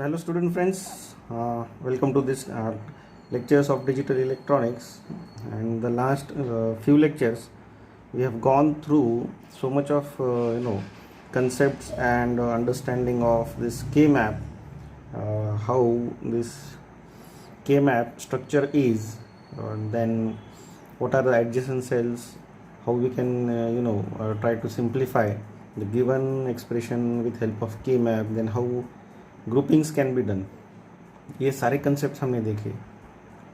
So hello student friends, welcome to this lectures of digital electronics. And the last few lectures we have gone through so much of concepts and understanding of this K-map, how this K-map structure is, then what are the adjacent cells, how we can try to simplify the given expression with help of K-map, then how groupings can be done. ये सारे concept हमने देखे.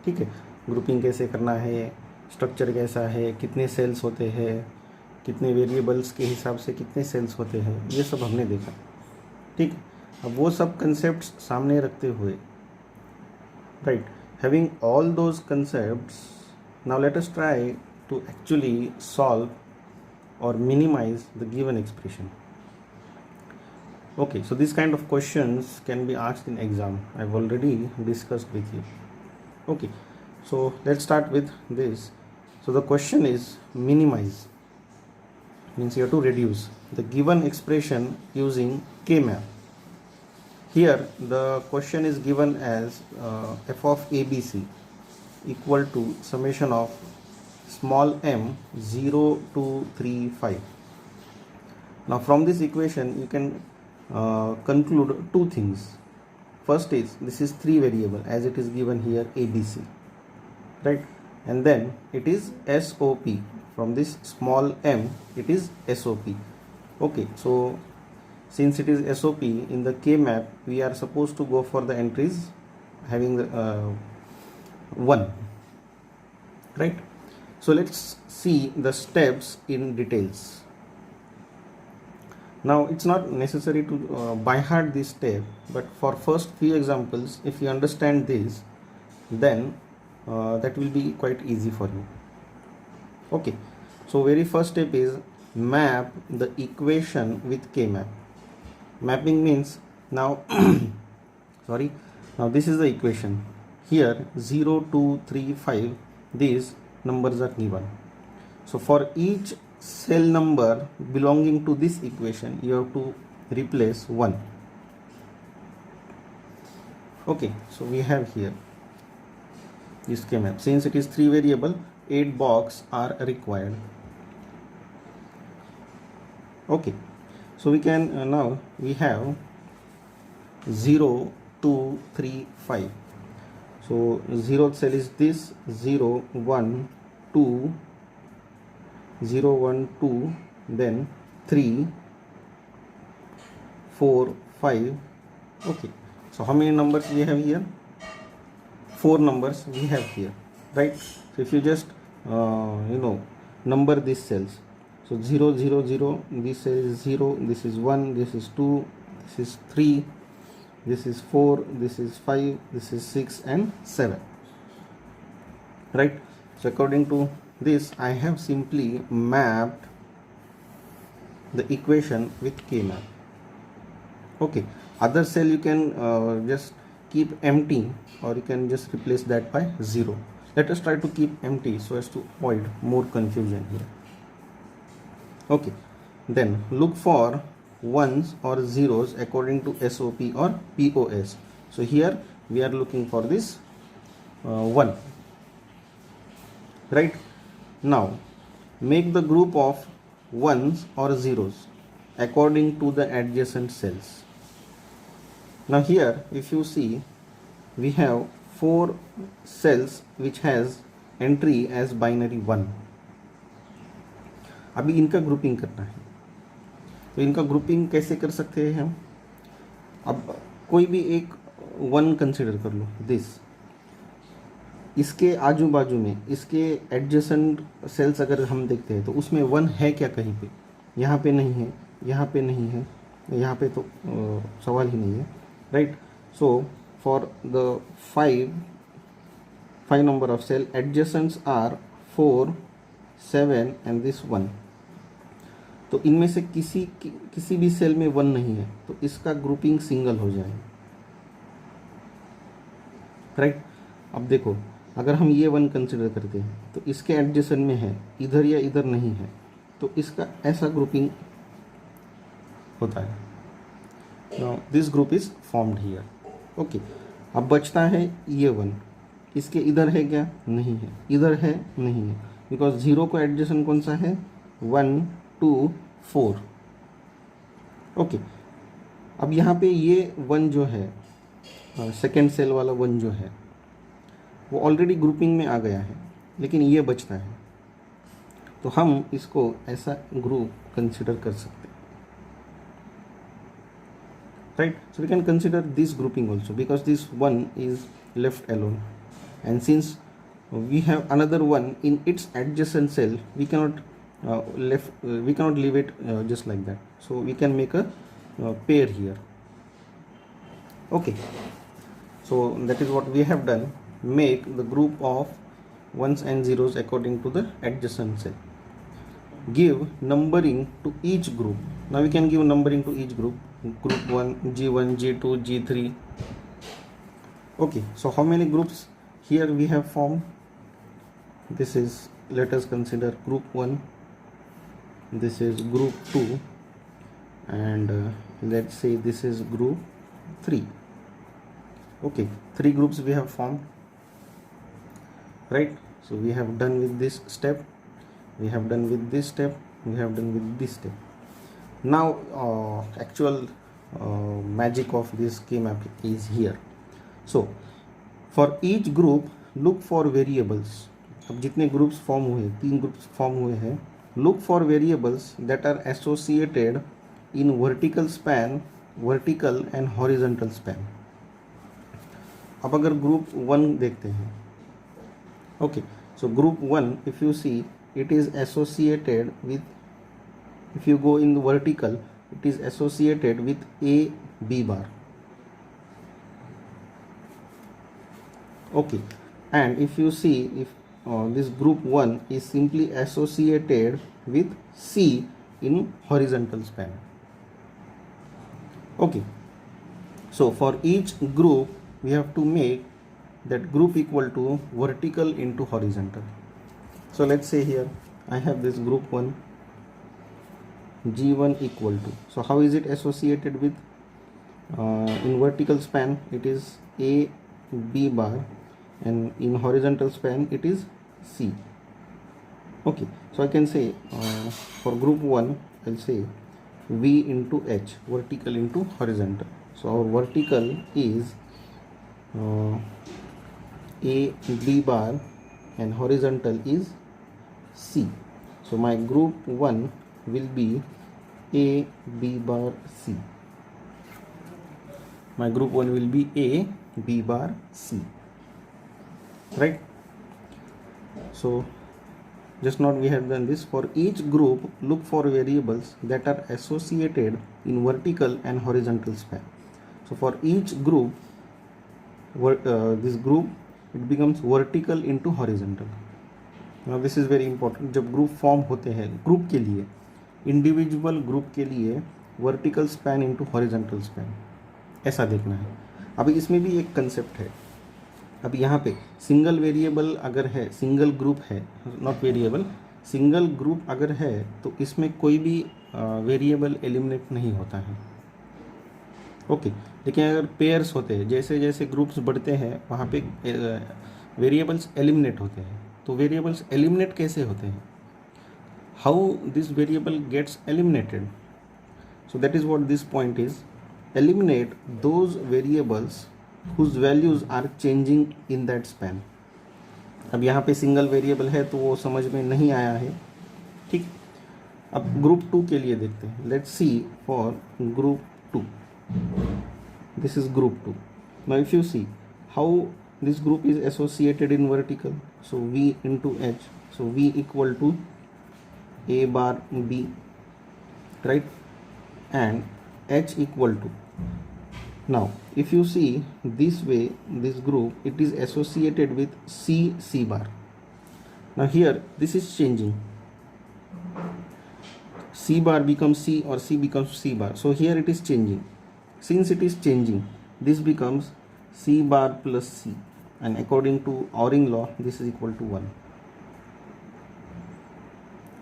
ठीक है, grouping कैसे करना है, structure कैसा है, कितने सेल्स होते हैं, कितने वेरिएबल्स के हिसाब से कितने सेल्स होते हैं, ये सब हमने देखा. ठीक है, अब वो सब कंसेप्ट्स सामने रखते हुए, right, having all those concepts, now let us try to actually solve और minimise the given expression. Okay, so this kind of questions can be asked in exam. I've already discussed with you. Okay, so let's start with this. So the question is minimize, means you have to reduce the given expression using K-map. Here the question is given as f of ABC equal to summation of small m 0 to 3 5. Now from this equation you can conclude two things. First is this is 3 variable as it is given here ABC, right, and then it is SOP. From this small m it is SOP. Okay, so since it is SOP in the K map, we are supposed to go for the entries having the 1, right. So let's see the steps in details. Now it's not necessary to by heart this step, but for first few examples, if you understand this, then that will be quite easy for you. Okay, so very first step is map the equation with K-map. Mapping means now sorry, now this is the equation. Here 0 2 3 5 these numbers are given. So for each cell number belonging to this equation you have to replace 1. Okay, so we have here this K-map. Since it is 3 variable, 8 box are required. Okay, so we can now we have 0 2 3 5. So 0th cell is this 0 1 2 0 1 2, then 3 4 5. Okay, so how many numbers we have here? 4 numbers we have here, right. So if you just number these cells, so 0 0 0, this is 0, this is 1, this is 2, this is 3, this is 4, this is 5, this is 6 and 7, right. So according to this I have simply mapped the equation with K-map. Okay, other cell you can just keep empty, or you can just replace that by 0. Let us try to keep empty so as to avoid more confusion here. Okay, then look for ones or zeros according to SOP or POS. So here we are looking for this 1, right. Now make the group of ones or zeros according to the adjacent cells. Now here if you see we have 4 cells which has entry as binary 1. अभी इनका grouping करना है. तो इनका grouping कैसे कर सकते हैं हम? अब कोई भी एक 1 कंसिडर कर लो, दिस, इसके आजू बाजू में इसके एडजेसेंट सेल्स अगर हम देखते हैं तो उसमें 1 है क्या कहीं पे? यहाँ पे नहीं है, यहाँ पे नहीं है, यहाँ पे तो सवाल ही नहीं है, right. So for the 5 number of cell adjacents are 4 7 and this 1. तो इनमें से किसी भी सेल में 1 नहीं है, तो इसका ग्रुपिंग सिंगल हो जाए, राइट. अब देखो अगर हम ये 1 कंसिडर करते हैं तो इसके एडजेसेंट में है, इधर या इधर नहीं है, तो इसका ऐसा ग्रुपिंग होता है. Now this group is formed here. Okay, अब बचता है ये 1, इसके इधर है क्या? नहीं है, इधर है नहीं है, बिकॉज 0 को एडजेसेंट कौन सा है? 1 2 4। ओके, अब यहाँ पे ये 1 जो है, सेकेंड सेल वाला 1 जो है, वो ऑलरेडी ग्रुपिंग में आ गया है, लेकिन ये बचता है, तो हम इसको ऐसा ग्रुप कंसिडर कर सकते हैं, right? So we can consider this grouping also, because this 1 is left alone, and since we have another one in its adjacent cell, we cannot leave it just like that, so we can make a pair here. Okay, so that is what we have done. Make the group of ones and zeros according to the adjacent cell. Give numbering to each group. Now we can give numbering to each group. Group 1 G1 G2 G3. Okay, so how many groups here we have formed? This is, let us consider group 1, this is group 2, and let's say this is group 3. Okay, 3 groups we have formed, right? So we have done with this step, we have done with this step, we have done with this step. Now actual magic of this schema is here. So for each group look for variables. अब जितने groups form हुए, 3 groups form हुए हैं, look for variables that are associated in vertical span, vertical and horizontal span. अब अगर group 1 देखते हैं, okay, so group 1 if you see it is associated with, if you go in vertical it is associated with A B bar. Okay, and if you see, if this group 1 is simply associated with C in horizontal span. Okay, so for each group we have to make that group equal to vertical into horizontal. So let's say here I have this group 1 G1 equal to, so how is it associated with, in vertical span it is A B bar, and in horizontal span it is C. Okay, so I can say for group 1 I'll say V into H, vertical into horizontal. So our vertical is A B bar and horizontal is C. So my group 1 will be A B bar C. My group 1 will be A B bar C, right? So just now we have done this. For each group look for variables that are associated in vertical and horizontal span. So for each group this group it becomes vertical into horizontal. Now this is very important. जब group form होते हैं, group के लिए, individual group के लिए vertical span into horizontal span, ऐसा देखना है. अभी इसमें भी एक कंसेप्ट है. अब यहाँ पे सिंगल वेरिएबल अगर है, सिंगल ग्रुप है, नॉट वेरिएबल, सिंगल ग्रुप अगर है तो इसमें कोई भी वेरिएबल एलिमिनेट नहीं होता है. ओके, लेकिन अगर पेयर्स होते हैं, जैसे जैसे ग्रुप्स बढ़ते हैं वहाँ पे वेरिएबल्स एलिमिनेट होते हैं. तो वेरिएबल्स एलिमिनेट कैसे होते हैं? How this variable gets eliminated? So that is what this point is. Eliminate those variables whose values are changing in that span. अब यहाँ पे सिंगल वेरिएबल है तो वो समझ में नहीं आया है, ठीक. अब ग्रुप 2 के लिए देखते हैं. Let's see for group 2, this is group 2. Now if you see how this group is associated in vertical, so V into H, so V equal to A bar B, right, and H equal to. Now if you see this way, this group it is associated with C bar. Now here this is changing, C bar becomes C or C becomes C bar. So here it is changing. Since it is changing, this becomes C bar plus C, and according to ORing law this is equal to 1.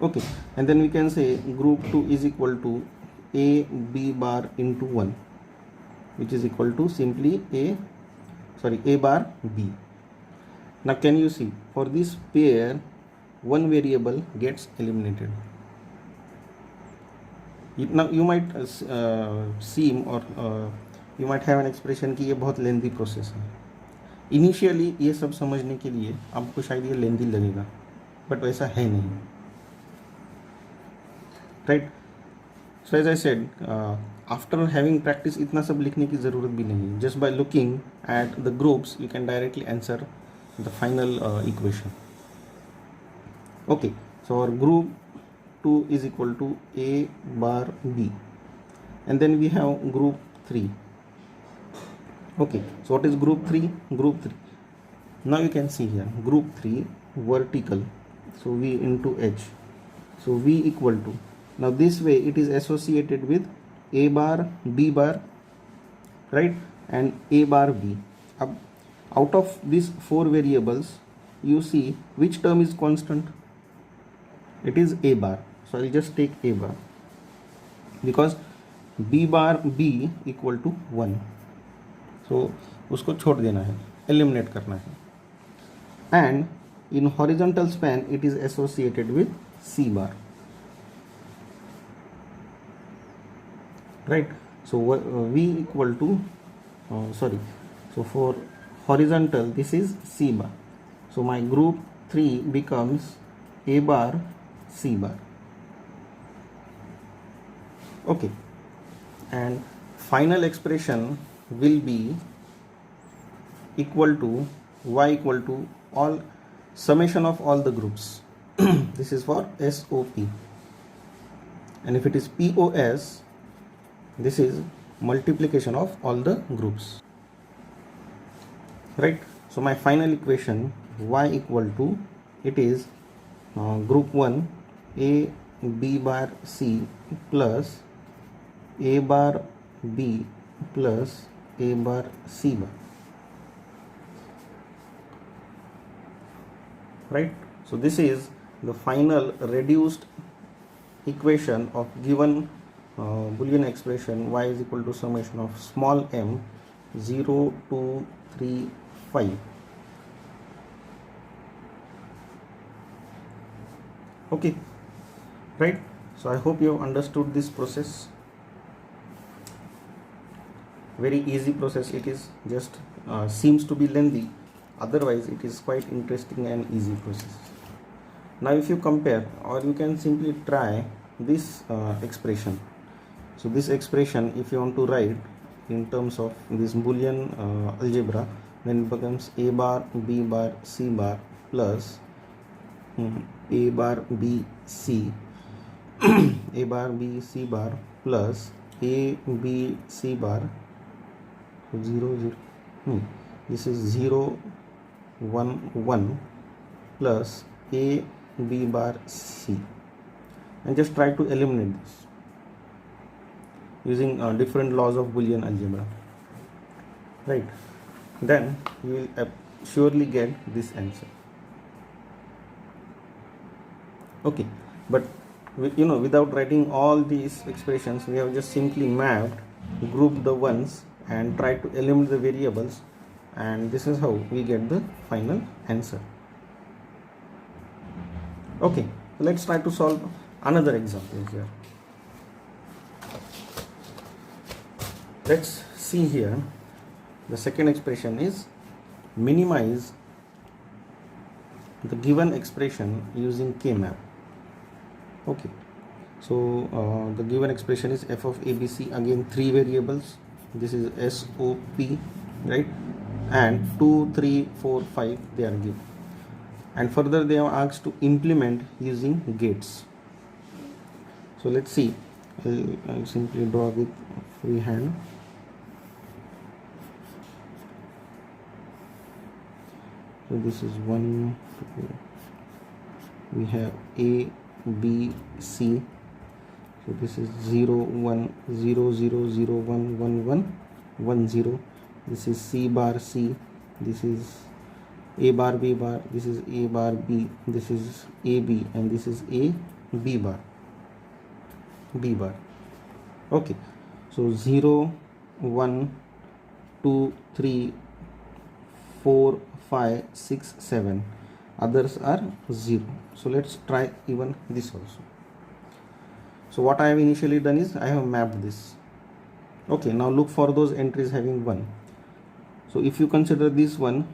Okay, and then we can say group 2 is equal to A B bar into 1. which is equal to simply a bar b. Now can you see, for this pair one variable gets eliminated. Now you might seem or you might have an expression कि ये बहुत lengthy process है. Initially ये सब समझने के लिए आपको शायद ये लेंदी लगेगा, बट वैसा है नहीं, right. So as I said, after having practice इतना सब लिखने की ज़रूरत भी नहीं. Just by looking at the groups you can directly answer the final equation. Okay, so our group 2 is equal to a bar b, and then we have group 3. Okay, so what is group 3? Group 3, now you can see here, group 3 vertical, so v into h, so v equal to, now this way it is associated with a bar b bar, right, and a bar b. Ab out of these four variables, you see which term is constant. It is a bar, so I'll just take a bar because b bar b equal to 1, so उसको छोड़ देना है, eliminate करना है. And in horizontal span it is associated with c bar, right. So v equal to so for horizontal this is c bar, so my group 3 becomes a bar c bar. Okay, and final expression will be equal to y equal to all summation of all the groups. This is for SOP, and if it is POS, this is multiplication of all the groups, right. So my final equation y equal to, it is group 1 a b bar c plus a bar b plus a bar c bar, right. So this is the final reduced equation of given Boolean expression y is equal to summation of small m 0 2 3 5. Okay, right. So I hope you have understood this process. Very easy process it is, just seems to be lengthy, otherwise it is quite interesting and easy process. Now if you compare, or you can simply try this expression. So this expression, if you want to write in terms of this Boolean algebra, then it becomes a bar b bar c bar plus a bar b c a bar b c bar plus a b c bar 0 0 this is 0 1 1 plus a b bar c, and just try to eliminate this using different laws of Boolean algebra, right. Then you will surely get this answer. Okay, but without writing all these expressions, we have just simply mapped, grouped the ones and tried to eliminate the variables, and this is how we get the final answer. Okay, let's try to solve another example here. Let's see here. The second expression is minimize the given expression using K-map. Okay, so the given expression is f of ABC, again 3 variables. This is SOP, right, and 2 3 4 5 they are given, and further they are asked to implement using gates. So let's see. I'll simply draw with free hand. So this is 1 2, we have A B C, so this is 0 1 0 0 0 1 1 1 1 0, this is C bar C, this is A bar B bar, this is A bar B, this is A B, and this is A B bar B bar. Okay, so 0 1 2, 3, 4, 5, 6, 7. Others are 0. So let's try even this also. So what I have initially done is I have mapped this. Okay, now look for those entries having 1. So if you consider this one,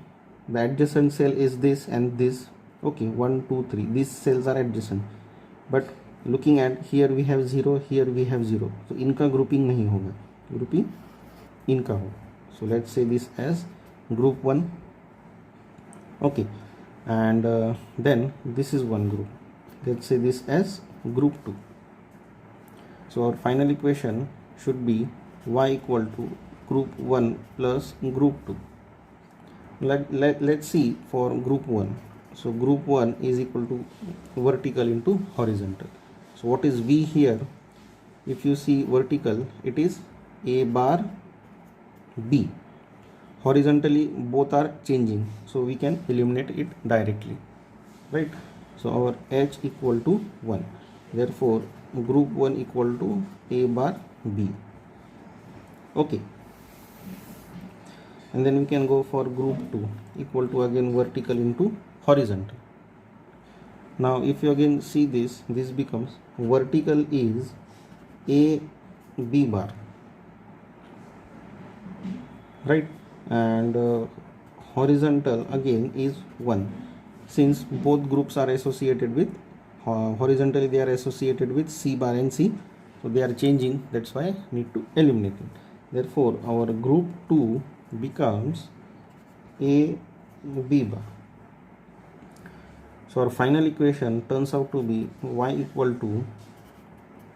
the adjacent cell is this and this. Okay, 1, 2, 3. These cells are adjacent. But looking at here we have 0, here we have 0. So इनका grouping नहीं होगा, grouping इनका होगा. So let's say this as group 1. Okay, and then this is one group. Let's say this as group 2. So our final equation should be y equal to group 1 plus group 2. Let's see for group 1. So group 1 is equal to vertical into horizontal. So what is V here? If you see vertical, it is A bar B. Horizontally both are changing, so we can eliminate it directly, right? So our H equal to 1. Therefore group 1 equal to A bar B. Okay, and then we can go for group 2 equal to again vertical into horizontal. Now if you again see this becomes vertical is A B bar, right? And horizontal again is 1. Since both groups are associated with horizontally, they are associated with C bar and C, so they are changing, that's why I need to eliminate it. Therefore our group 2 becomes A B bar. So our final equation turns out to be y equal to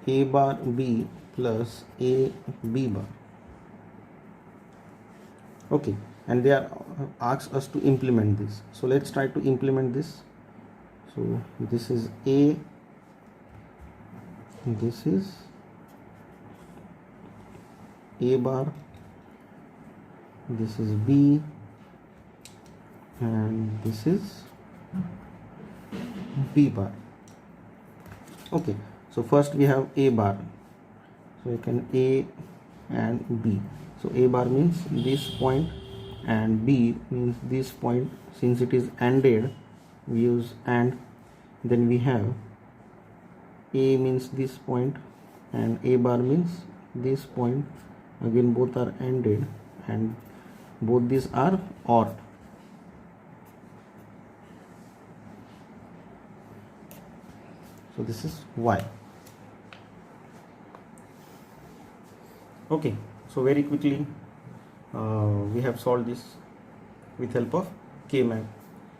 A bar B plus A B bar. Okay, and they are asked us to implement this. So let's try to implement this. So this is A, this is A bar, this is B, and this is B bar. Okay, so first we have A bar. So you can A and B. So A bar means this point and B means this point. Since it is ANDed, we use AND. Then we have A means this point and A bar means this point. Again both are ANDed and both these are OR. So this is Y. Okay, so very quickly we have solved this with help of K-map.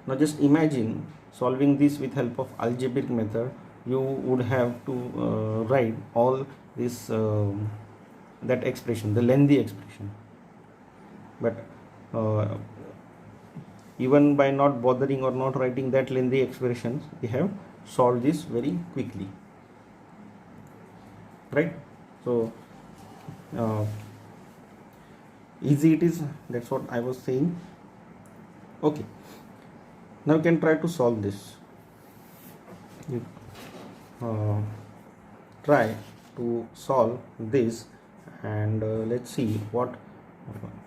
Now just imagine solving this with help of algebraic method. You would have to write all this that expression, the lengthy expression, but even by not bothering or not writing that lengthy expressions, we have solved this very quickly, right? So easy it is, that's what I was saying. Okay, now you can try to solve this. You try to solve this and let's see what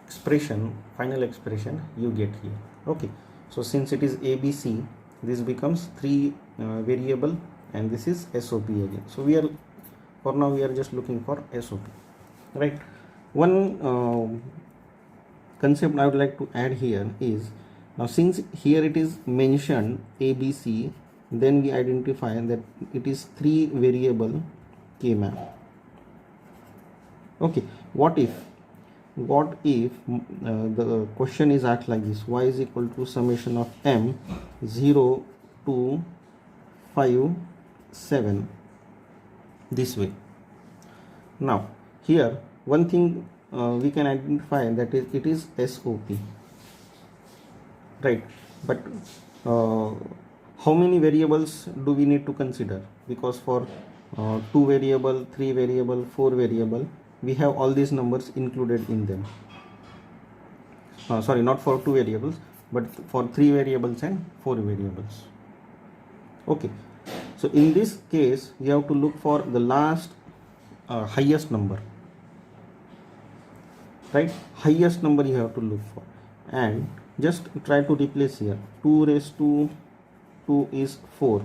expression, final expression you get here. Okay, so since it is ABC, this becomes 3 variable and this is SOP again. So we are, for now we are just looking for SOP, right? One concept I would like to add here is, now since here it is mentioned ABC, then we identify that it is 3 variable K-map. Okay, what if the question is asked like this: y is equal to summation of m 0 to 5 7, this way. Now here one thing we can identify, that is it is SOP, right? But how many variables do we need to consider? Because for 2 variable, 3 variable, 4 variable, we have all these numbers included in them. Sorry, not for 2 variables, but for 3 variables and 4 variables. Okay, so in this case you have to look for the last highest number. right? Highest number you have to look for, and just try to replace here. 2 raised to 2 is 4,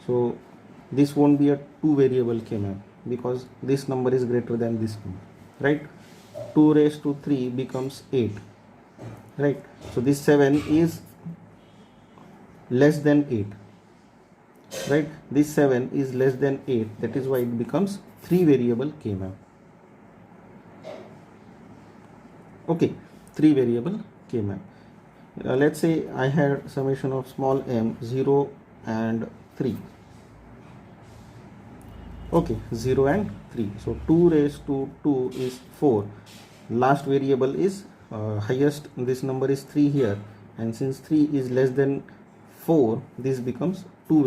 so this won't be a 2 variable k-map because this number is greater than this number, right? 2 raised to 3 becomes 8, right? So this 7 is less than 8, right? This 7 is less than 8, that is why it becomes 3 variable k-map. Okay, 3 variable k-map. Let's say I had summation of small m 0 and 3. Okay, 0 and 3. So 2 raised to 2 is 4. Last variable is highest, this number is 3 here, and since 3 is less than 4, this becomes 2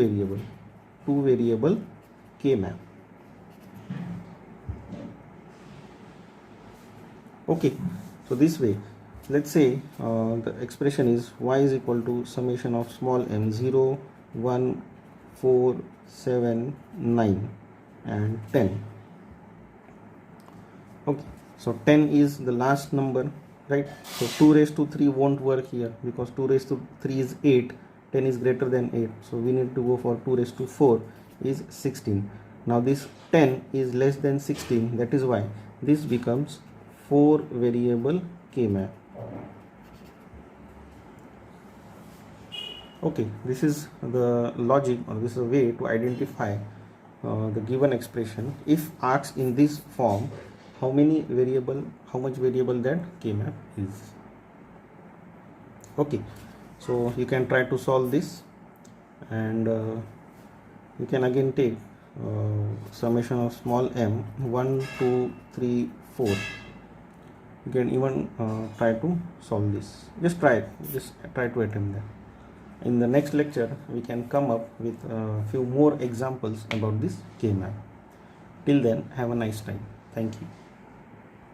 variable k-map. Okay, so this way, let's say the expression is y is equal to summation of small m 0, 1, 4, 7, 9 and 10. Okay, so 10 is the last number, right? So 2 raised to 3 won't work here because 2 raised to 3 is 8, 10 is greater than 8, so we need to go for 2 raised to 4 is 16. Now this 10 is less than 16, that is why this becomes 4 variable k-map. Okay, this is the logic, or this is a way to identify the given expression. If asked in this form, how much variable that k-map is. Okay, so you can try to solve this, and you can again take summation of small m 1, 2, 3, 4. You can even try to solve this. Just try to attempt that. In the next lecture, we can come up with a few more examples about this k-map. Till then, have a nice time. Thank you.